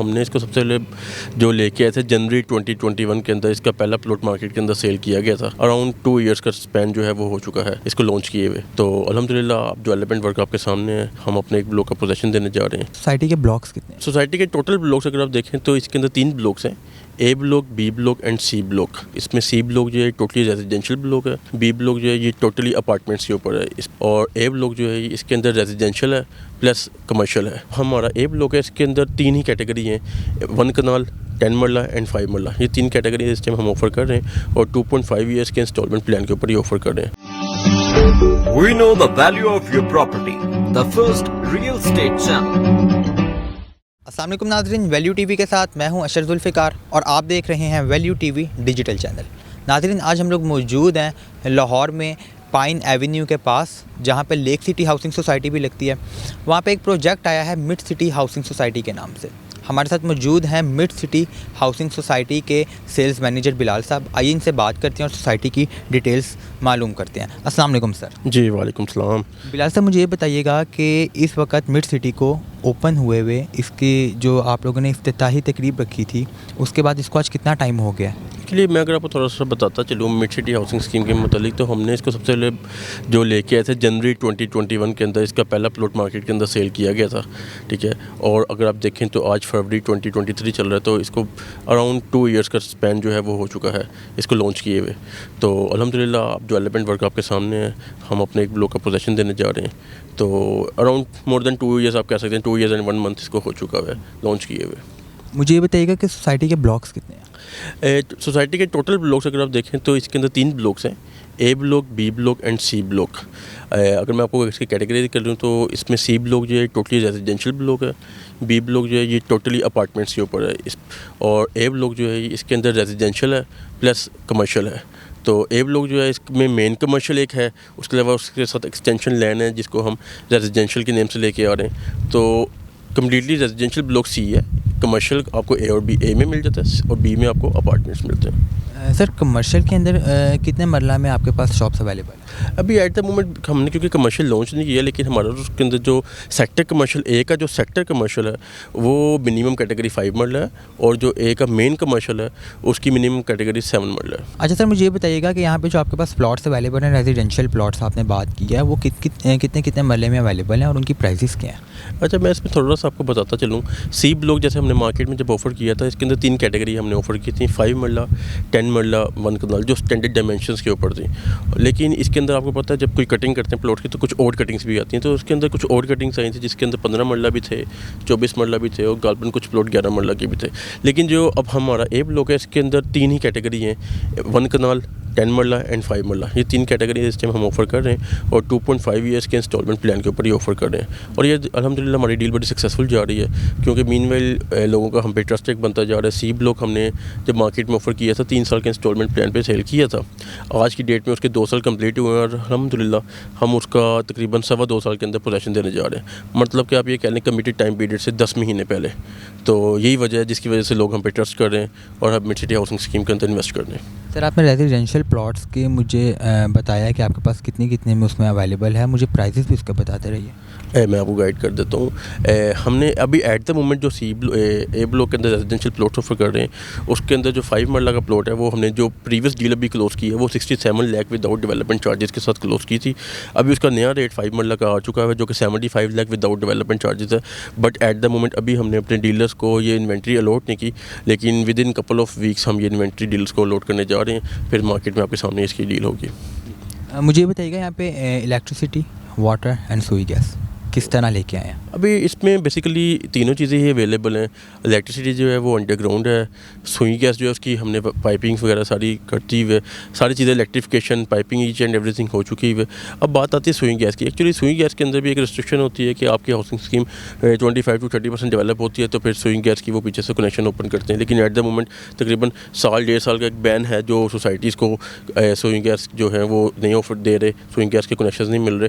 ہم نے اس کو سب سے پہلے جو لے کے آئے تھے جنوری 2021 کے اندر اس کا پہلا پلاٹ مارکیٹ کے اندر سیل کیا گیا تھا. اراؤنڈ 2 ایئرس کا اسپین جو ہے وہ ہو چکا ہے اس کو لانچ کیے ہوئے. تو الحمدللہ اب ڈیولپمنٹ ورک آپ کے سامنے ہے. ہم اپنے ایک بلاک کا پوزیشن دینے جا رہے ہیں. سوسائٹی کے بلاکس کتنے ہیں؟ سوسائٹی کے ٹوٹل بلاکس اگر آپ دیکھیں تو اس کے اندر 3 بلاکس ہیں. A block, B block and C block. اس میں سی بلاک جو ہے ٹوٹلی ریزیڈینشیل بلاک ہے. بی بلاک جو ہے یہ ٹوٹلی اپارٹمنٹس کے اوپر ہے. اور اے بلاک جو ہے اس کے اندر ریزیڈینشیل ہے پلس کمرشل ہے. ہمارا اے بلاک ہے، اس کے اندر 3 ہی کیٹیگری ہیں: 1 کنال، 10 مرلہ اینڈ 5 مرلہ. یہ 3 کیٹیگری اس ٹائم ہم آفر کر رہے ہیں اور 2.5 ایئرس کے انسٹالمنٹ پلان کے اوپر یہ آفر کر رہے ہیں. We know the value of your property. The first real estate channel. السلام علیکم ناظرین، ویلیو ٹی وی کے ساتھ میں ہوں اشر ذوالفقار اور آپ دیکھ رہے ہیں value T V digital channel. ناظرین، آج ہم لوگ موجود ہیں لاہور میں پائن ایونیو کے پاس، جہاں پہ لیک سٹی ہاؤسنگ سوسائٹی بھی لگتی ہے. وہاں پہ ایک پروجیکٹ آیا ہے مڈ سٹی ہاؤسنگ سوسائٹی کے نام سے. ہمارے ساتھ موجود ہیں مڈ سٹی ہاؤسنگ سوسائٹی کے سیلز مینیجر بلال صاحب. آئیے ان سے بات کرتے ہیں اور سوسائٹی کی ڈیٹیلز معلوم کرتے ہیں. السلام علیکم سر. جی وعلیکم السلام. بلال صاحب، مجھے یہ بتائیے گا کہ اس وقت مڈ سٹی کو اوپن ہوئے اس کی جو آپ لوگوں نے افتتاحی تقریب رکھی تھی، اس کے بعد اس کو آج کتنا ٹائم ہو گیا ہے؟ ایکچولی میں اگر آپ کو تھوڑا سا بتاتا چلوں مڈ سٹی ہاؤسنگ اسکیم کے متعلق، تو ہم نے اس کو سب سے پہلے جو لے کے آئے تھے جنوری 2021 کے اندر اس کا پہلا پلاٹ مارکیٹ کے اندر سیل کیا گیا تھا. ٹھیک ہے. اور اگر آپ دیکھیں تو آج فروری 2023 چل رہا ہے، تو اس کو اراؤنڈ 2 ایئرس کا اسپین جو ہے وہ ہو چکا ہے اس کو لانچ کیے ہوئے. تو الحمدللہ اب ڈیولپمنٹ ورک آپ کے سامنے ہے. ہم اپنے ایک بلاک کا پوزیشن دینے جا رہے ہیں. تو اراؤنڈ مور دین 2 ایئرس آپ کہہ سکتے ہیں، 2 ایئرس اینڈ 1 منتھ اس کو ہو چکا ہے لانچ کیے ہوئے. مجھے یہ بتائیے گا کہ سوسائٹی کے بلاکس کتنے ہیں؟ سوسائٹی کے ٹوٹل بلاکس اگر آپ دیکھیں تو اس کے اندر 3 بلاکس ہیں: A block, B block and C block. اگر میں آپ کو اس کی کیٹیگری کر لوں تو اس میں سی بلاک جو ہے ٹوٹلی ریزیڈینشیل بلاک ہے. بی بلاک جو ہے یہ ٹوٹلی اپارٹمنٹس کے اوپر ہے. اور اے بلاک جو ہے اس کے اندر ریزیڈینشیل ہے پلس کمرشل ہے. تو اے بلاک جو ہے اس میں مین کمرشل ایک ہے، اس کے علاوہ اس کے ساتھ ایکسٹینشن لین ہے جس کو ہم ریزیڈینشیل کے نیم سے لے کے آ رہے ہیں. تو کمپلیٹلی ریزیڈینشیل بلاک سی ہے. کمرشل آپ کو اے اور بی، اے میں مل جاتا ہے اور بی میں آپ کو اپارٹمنٹس ملتے ہیں. سر، کمرشل کے اندر کتنے مرلہ میں آپ کے پاس شاپس اویلیبل ہیں؟ ابھی ایٹ دا مومنٹ ہم نے کیونکہ کمرشل لانچ نہیں کیا، لیکن ہمارا اس کے اندر جو سیکٹر کمرشل اے کا جو سیکٹر کمرشل ہے وہ منیمم کیٹیگری 5 مرلہ ہے، اور جو اے کا مین کمرشل ہے اس کی منیمم کیٹیگری 7 مرلہ ہے. اچھا سر، مجھے یہ بتائیے گا کہ یہاں پہ جو آپ کے پاس پلاٹس اویلیبل ہیں، ریزیڈینشیل پلاٹس آپ نے بات کی ہے، وہ کتنے مرلے میں اویلیبل ہیں اور ان کی پرائزز کیا ہیں؟ اچھا، میں اس میں تھوڑا سا آپ کو بتاتا چلوں. سی بلاک جیسے ہم نے مارکیٹ میں جب آفر کیا تھا، اس کے اندر 3 کیٹیگری ہم نے آفر کی تھیں: 5 مرلہ، 10 مرلہ، 1 کنال، جو اسٹینڈرڈ ڈائمینشنس کے اوپر تھیں. لیکن اس کے اندر آپ کو پتہ ہے جب کوئی کٹنگ کرتے ہیں پلاٹ کی تو کچھ اور کٹنگس بھی آتی ہیں. تو اس کے اندر کچھ اور کٹنگس آئی تھیں جس کے اندر 15 مرلہ بھی تھے، 24 مرلہ بھی تھے، اور غالباً کچھ پلاٹ 11 مرلہ کے بھی تھے. لیکن جو اب ہمارا اے بلاک ہے اس کے اندر 3 ہی کیٹیگری ہیں: 1 کنال، 10 مرلہ اینڈ 5 مرلہ. یہ 3 کیٹیگری اس ٹائم ہم آفر کر رہے ہیں اور 2.5 ایئرس کے انسٹالمنٹ پلان کے اوپر یہ آفر کر رہے ہیں. اور یہ الحمدللہ ہماری ڈیل بڑی سکسیزفل جا رہی ہے، کیونکہ مین ویل لوگوں کا ہم پہ ٹرسٹ ایک بنتا جا رہا ہے. سی بلاک ہم نے جب مارکیٹ میں آفر کیا تھا 3 سال کے انسٹالمنٹ پلان پہ سیل کیا تھا. آج کی ڈیٹ میں اس کے 2 سال کمپلیٹ ہوئے ہیں اور الحمدللہ ہم اس کا تقریباً 2.25 سال کے اندر پوزیشن دینے جا رہے ہیں. مطلب کہ آپ یہ کہہ لیں کمیٹیڈ ٹائم پیریڈ سے 10 مہینے پہلے. تو یہی وجہ ہے جس کی وجہ سے لوگ ہم پہ ٹرسٹ کر رہے ہیں اور ہم مڈ سٹی ہاؤسنگ اسکیم کے اندر انویسٹ کر رہے ہیں. سر، آپ نے ریزیڈینشیل پلاٹس کے مجھے بتایا کہ آپ کے پاس کتنے میں اس میں اویلیبل ہے. مجھے پرائزز بھی اس کا بتاتے رہیے. میں آپ کو گائڈ کر دیتا ہوں. ہم نے ابھی ایٹ دا مومنٹ جو اے بلاک کے اندر ریزیڈینشیل پلاٹ آفر کر رہے ہیں، اس کے اندر جو 5 مرلہ کا پلاٹ ہے وہ ہم نے جو پریویس ڈیل ابھی کلوز کی ہے وہ 67 لاکھ وداؤٹ ڈیولپمنٹ چارجز کے ساتھ کلوز کی تھی. ابھی اس کا نیا ریٹ 5 مرلہ کا آ چکا ہے جو کہ 75 لاکھ وداؤٹ ڈیولپمنٹ چارجز ہے. بٹ ایٹ دا مومنٹ ابھی ہم نے اپنے ڈیلرس کو یہ انوینٹری الاٹ نہیں کی، لیکن with in couple of weeks ہم یہ انوینٹری ڈیلرس کو الاٹ کرنے جا رہے ہیں. پھر مارکیٹ میں آپ کے سامنے اس کی ڈیل ہوگی. مجھے یہ بتائیے گا یہاں پہ الیکٹریسٹی، واٹر اینڈ سوئی گیس کس طرح لے کے آئے ہیں؟ ابھی اس میں بیسیکلی تینوں چیزیں ہی اویلیبل ہیں. الیکٹریسٹی جو ہے وہ انڈر گراؤنڈ ہے. سوئی گیس جو ہے اس کی ہم نے پائپنگ وغیرہ ساری کرتی ہوئے ساری چیزیں electrification piping each and everything ہو چکی ہوئی. اب بات آتی ہے سوئی گیس کی. ایکچولی سوئی گیس کے اندر بھی ایک ریسٹرکشن ہوتی ہے کہ آپ کی ہاؤسنگ اسکیم 25 to 30% ڈیولپ ہوتی ہے تو پھر سوئی گیس کی وہ پیچھے سے کنیکشن اوپن کرتے ہیں. لیکن ایٹ دا مومنٹ تقریباً 1.5 سال کا ایک بین ہے جو سوسائٹیز کو سوئی گیس جو ہے وہ نہیں آفر دے رہے، سوئی گیس کے کنیکشن نہیں مل رہے.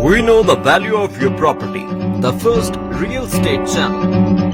We know the value of your property. The first real estate channel.